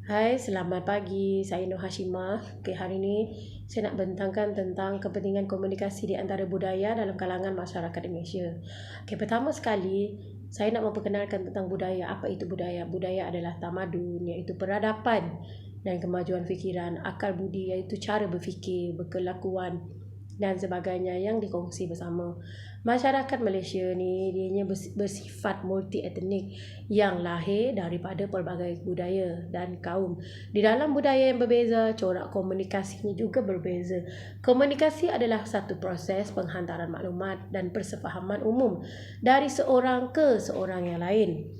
Hai, selamat pagi. Saya Nur Hashimah. Okay, hari ini saya nak bentangkan tentang kepentingan komunikasi di antara budaya dalam kalangan masyarakat Indonesia. Okay, pertama sekali, saya nak memperkenalkan tentang budaya. Apa itu budaya? Budaya adalah tamadun, iaitu peradaban dan kemajuan fikiran, akal budi, iaitu cara berfikir, berkelakuan dan sebagainya yang dikongsi bersama. Masyarakat Malaysia ni dianya bersifat multi etnik yang lahir daripada pelbagai budaya dan kaum. Di dalam budaya yang berbeza, corak komunikasinya juga berbeza. Komunikasi adalah satu proses penghantaran maklumat dan persefahaman umum dari seorang ke seorang yang lain.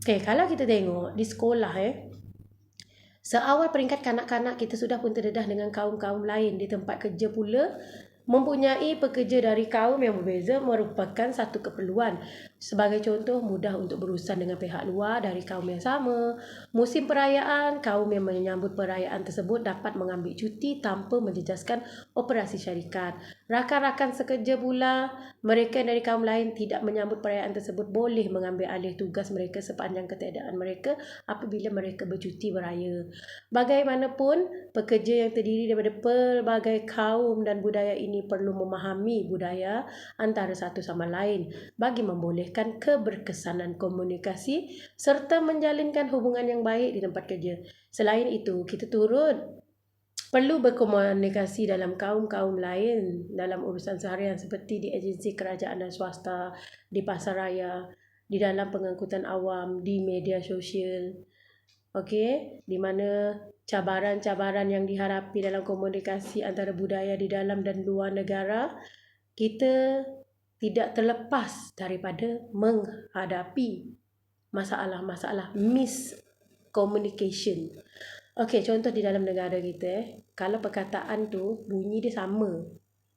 Okay, kalau kita tengok di sekolah seawal peringkat kanak-kanak kita sudah pun terdedah dengan kaum-kaum lain. Di tempat kerja pula, mempunyai pekerja dari kaum yang berbeza merupakan satu keperluan. Sebagai contoh, mudah untuk berurusan dengan pihak luar dari kaum yang sama. Musim perayaan, kaum yang menyambut perayaan tersebut dapat mengambil cuti tanpa menjejaskan operasi syarikat. Rakan-rakan sekerja pula, mereka dari kaum lain tidak menyambut perayaan tersebut boleh mengambil alih tugas mereka sepanjang ketiadaan mereka apabila mereka bercuti beraya. Bagaimanapun, pekerja yang terdiri daripada pelbagai kaum dan budaya ini perlu memahami budaya antara satu sama lain bagi membolehkan keberkesanan komunikasi serta menjalinkan hubungan yang baik di tempat kerja. Selain itu, kita turut perlu berkomunikasi dalam kaum-kaum lain dalam urusan seharian seperti di agensi kerajaan dan swasta, di pasaraya, di dalam pengangkutan awam, di media sosial. Okey, di mana cabaran-cabaran yang dihadapi dalam komunikasi antara budaya di dalam dan luar negara, kita tidak terlepas daripada menghadapi masalah-masalah miscommunication. Okey, contoh di dalam negara kita, kalau perkataan tu bunyi dia sama,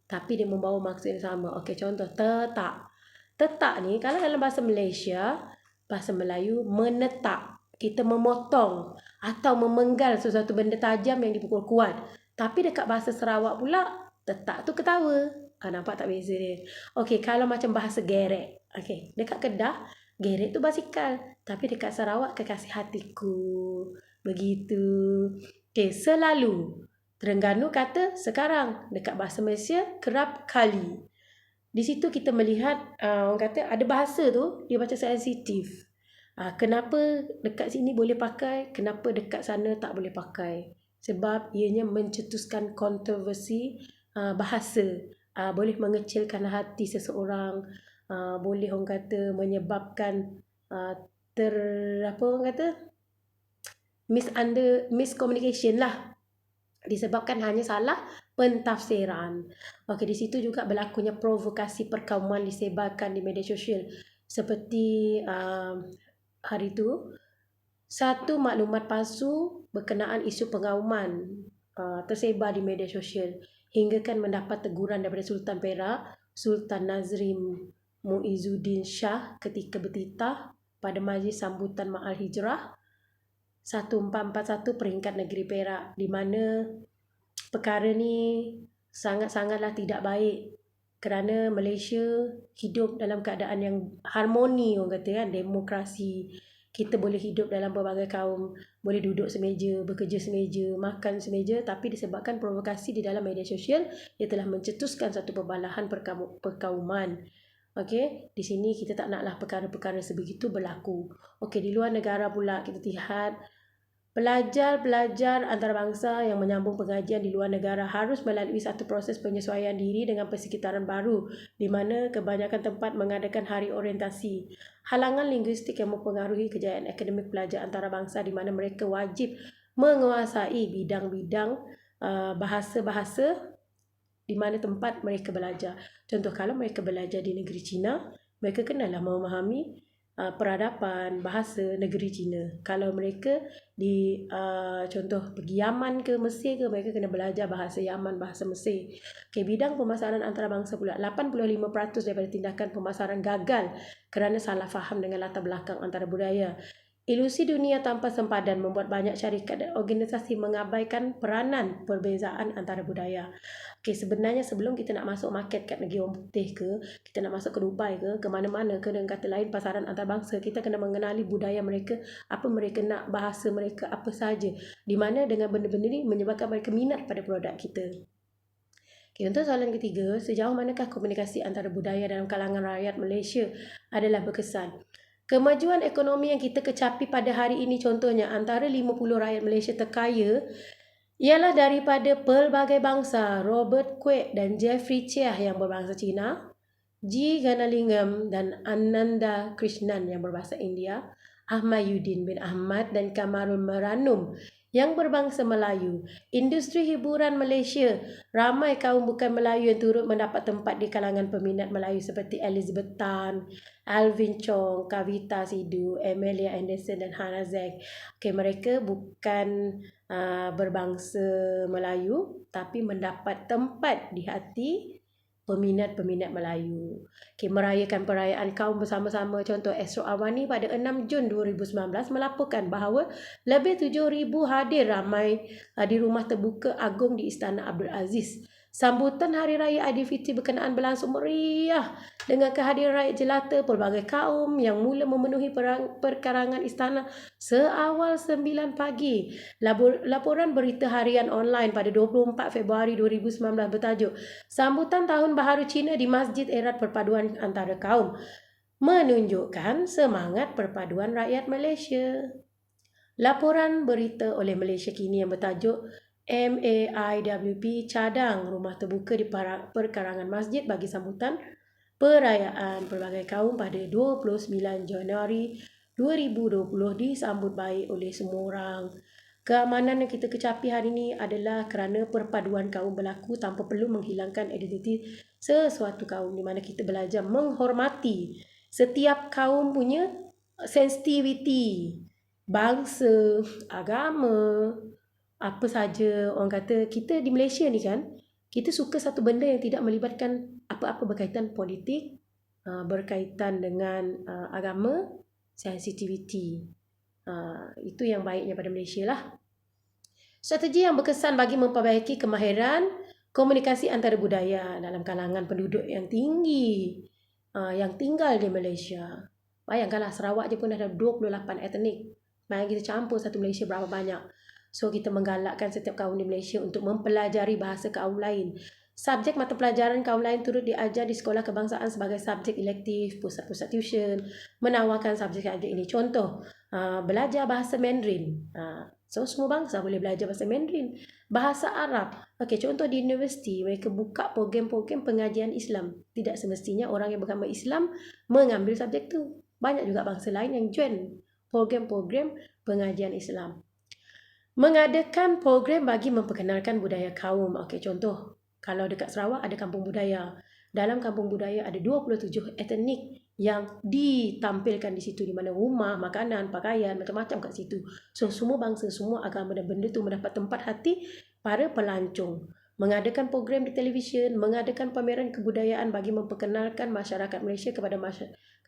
tapi dia membawa maksud yang sama. Okey, contoh tetak. Tetak ni kalau dalam bahasa Malaysia, bahasa Melayu menetak. Kita memotong atau memenggal sesuatu benda tajam yang dipukul kuat. Tapi dekat bahasa Sarawak pula, tetak tu ketawa. Nampak tak beza dia? Okey, kalau macam bahasa gerek. Okey, dekat Kedah, gerek tu basikal. Tapi dekat Sarawak, kekasih hatiku. Begitu. Okey, selalu. Terengganu kata sekarang. Dekat bahasa Malaysia, kerap kali. Di situ kita melihat orang kata ada bahasa tu dia macam sensitif. Kenapa dekat sini boleh pakai, kenapa dekat sana tak boleh pakai? Sebab ianya mencetuskan kontroversi bahasa. Boleh mengecilkan hati seseorang, boleh orang kata menyebabkan apa orang kata miscommunication lah, disebabkan hanya salah pentafsiran. Okey, di situ juga berlakunya provokasi perkauman disebarkan di media sosial seperti hari itu satu maklumat palsu berkenaan isu pengauman tersebar di media sosial hingga kan mendapat teguran daripada Sultan Perak, Sultan Nazrim Muizuddin Shah ketika bertitah pada majlis sambutan Ma'al Hijrah 1441 peringkat negeri Perak, di mana perkara ni sangat-sangatlah tidak baik kerana Malaysia hidup dalam keadaan yang harmoni, orang kata kan, demokrasi. Kita boleh hidup dalam pelbagai kaum, boleh duduk semeja, bekerja semeja, makan semeja, tapi disebabkan provokasi di dalam media sosial, ia telah mencetuskan satu perbalahan perkauman. Okey, di sini kita tak naklah perkara-perkara sebegitu berlaku. Okey, di luar negara pula kita lihat pelajar-pelajar antarabangsa yang menyambung pengajian di luar negara harus melalui satu proses penyesuaian diri dengan persekitaran baru di mana kebanyakan tempat mengadakan hari orientasi. Halangan linguistik yang mempengaruhi kejayaan akademik pelajar antarabangsa di mana mereka wajib menguasai bidang-bidang bahasa-bahasa di mana tempat mereka belajar. Contoh, kalau mereka belajar di negeri China, mereka kenalah memahami peradaban bahasa negeri China. Kalau mereka di contoh pergi Yaman ke Mesir ke, mereka kena belajar bahasa Yaman, bahasa Mesir. Okay, bidang pemasaran antarabangsa pula 85% daripada tindakan pemasaran gagal kerana salah faham dengan latar belakang antara budaya. Ilusi dunia tanpa sempadan membuat banyak syarikat dan organisasi mengabaikan peranan perbezaan antara budaya. Okey, sebenarnya sebelum kita nak masuk market kat negeri orang putih ke, kita nak masuk ke Dubai ke mana-mana ke, dengan kata lain pasaran antarabangsa, kita kena mengenali budaya mereka, apa mereka nak, bahasa mereka apa saja. Di mana dengan benda-benda ni menyebabkan mereka minat pada produk kita. Okay, untuk soalan ketiga, sejauh manakah komunikasi antara budaya dalam kalangan rakyat Malaysia adalah berkesan? Kemajuan ekonomi yang kita kecapi pada hari ini, contohnya antara 50 rakyat Malaysia terkaya ialah daripada pelbagai bangsa. Robert Kwek dan Jeffrey Chia yang berbangsa Cina, G. Ganalingam dan Ananda Krishnan yang berbahasa India, Ahmad Yudin bin Ahmad dan Kamarul Meranum yang berbangsa Melayu. Industri hiburan Malaysia, ramai kaum bukan Melayu yang turut mendapat tempat di kalangan peminat Melayu seperti Elizabeth Tan, Alvin Chong, Kavita Sidhu, Amelia Anderson dan Hannah Zack. Okay, mereka bukan berbangsa Melayu tapi mendapat tempat di hati peminat-peminat Melayu. Okay, merayakan perayaan kaum bersama-sama. Contoh, Astro Awani pada 6 Jun 2019 melaporkan bahawa lebih 7,000 hadir ramai di rumah terbuka agung di Istana Abdul Aziz. Sambutan Hari Raya Aidilfitri berkenaan berlangsung meriah dengan kehadiran rakyat jelata pelbagai kaum yang mula memenuhi perkarangan istana seawal 9 pagi. Laporan berita harian online pada 24 Februari 2019 bertajuk Sambutan Tahun Baharu Cina di Masjid Erat Perpaduan Antara Kaum menunjukkan semangat perpaduan rakyat Malaysia. Laporan berita oleh Malaysia Kini yang bertajuk MAIWP cadang rumah terbuka di perkarangan masjid bagi sambutan perayaan pelbagai kaum pada 29 Januari 2020 disambut baik oleh semua orang. Keamanan yang kita kecapi hari ini adalah kerana perpaduan kaum berlaku tanpa perlu menghilangkan identiti sesuatu kaum, di mana kita belajar menghormati setiap kaum punya sensitiviti, bangsa, agama, apa saja. Orang kata kita di Malaysia ni kan, kita suka satu benda yang tidak melibatkan apa-apa berkaitan politik, berkaitan dengan agama, sensitiviti. Itu yang baiknya pada Malaysia lah. Strategi yang berkesan bagi memperbaiki kemahiran komunikasi antara budaya dalam kalangan penduduk yang tinggi yang tinggal di Malaysia. Bayangkanlah, Sarawak je pun ada 28 etnik. Bayang kita campur satu Malaysia berapa banyak. So kita menggalakkan setiap kaum di Malaysia untuk mempelajari bahasa kaum lain. Subjek mata pelajaran kaum lain turut diajar di sekolah kebangsaan sebagai subjek elektif, pusat-pusat tuition menawarkan subjek-subjek ini. Contoh, belajar bahasa Mandarin. So semua bangsa boleh belajar bahasa Mandarin. Bahasa Arab. Okey, contoh di universiti mereka buka program-program pengajian Islam. Tidak semestinya orang yang beragama Islam mengambil subjek tu. Banyak juga bangsa lain yang join program-program pengajian Islam. Mengadakan program bagi memperkenalkan budaya kaum. Okey, contoh, kalau dekat Sarawak ada kampung budaya. Dalam kampung budaya ada 27 etnik yang ditampilkan di situ, di mana rumah, makanan, pakaian, macam-macam kat situ. So semua bangsa, semua agama dan benda tu mendapat tempat hati para pelancong. Mengadakan program di televisyen, mengadakan pameran kebudayaan bagi memperkenalkan masyarakat Malaysia kepada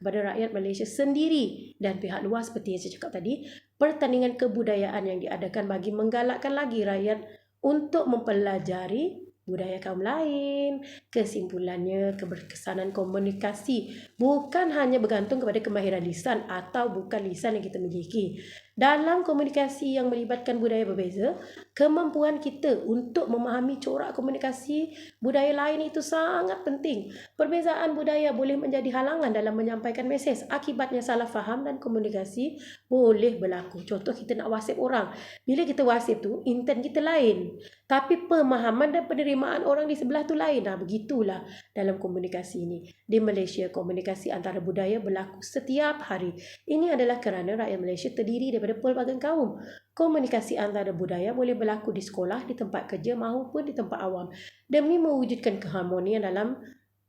rakyat Malaysia sendiri dan pihak luar seperti yang saya cakap tadi. Pertandingan kebudayaan yang diadakan bagi menggalakkan lagi rakyat untuk mempelajari budaya kaum lain. Kesimpulannya, keberkesanan komunikasi bukan hanya bergantung kepada kemahiran lisan atau bukan lisan yang kita miliki. Dalam komunikasi yang melibatkan budaya berbeza, kemampuan kita untuk memahami corak komunikasi budaya lain itu sangat penting. Perbezaan budaya boleh menjadi halangan dalam menyampaikan mesej. Akibatnya salah faham dan komunikasi boleh berlaku. Contoh, kita nak WhatsApp orang. Bila kita WhatsApp tu, intent kita lain. Tapi pemahaman dan penerimaan orang di sebelah tu lain. Begitulah dalam komunikasi ini. Di Malaysia, komunikasi antara budaya berlaku setiap hari. Ini adalah kerana rakyat Malaysia terdiri daripada pelbagai kaum. Komunikasi antara budaya boleh berlaku di sekolah, di tempat kerja maupun di tempat awam. Demi mewujudkan keharmonian dalam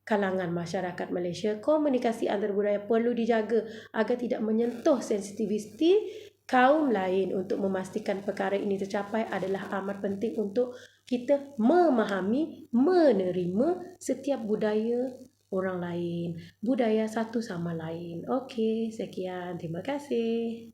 kalangan masyarakat Malaysia, komunikasi antara budaya perlu dijaga agar tidak menyentuh sensitiviti kaum lain. Untuk memastikan perkara ini tercapai adalah amat penting untuk kita memahami, menerima setiap budaya orang lain, budaya satu sama lain. Okey, sekian. Terima kasih.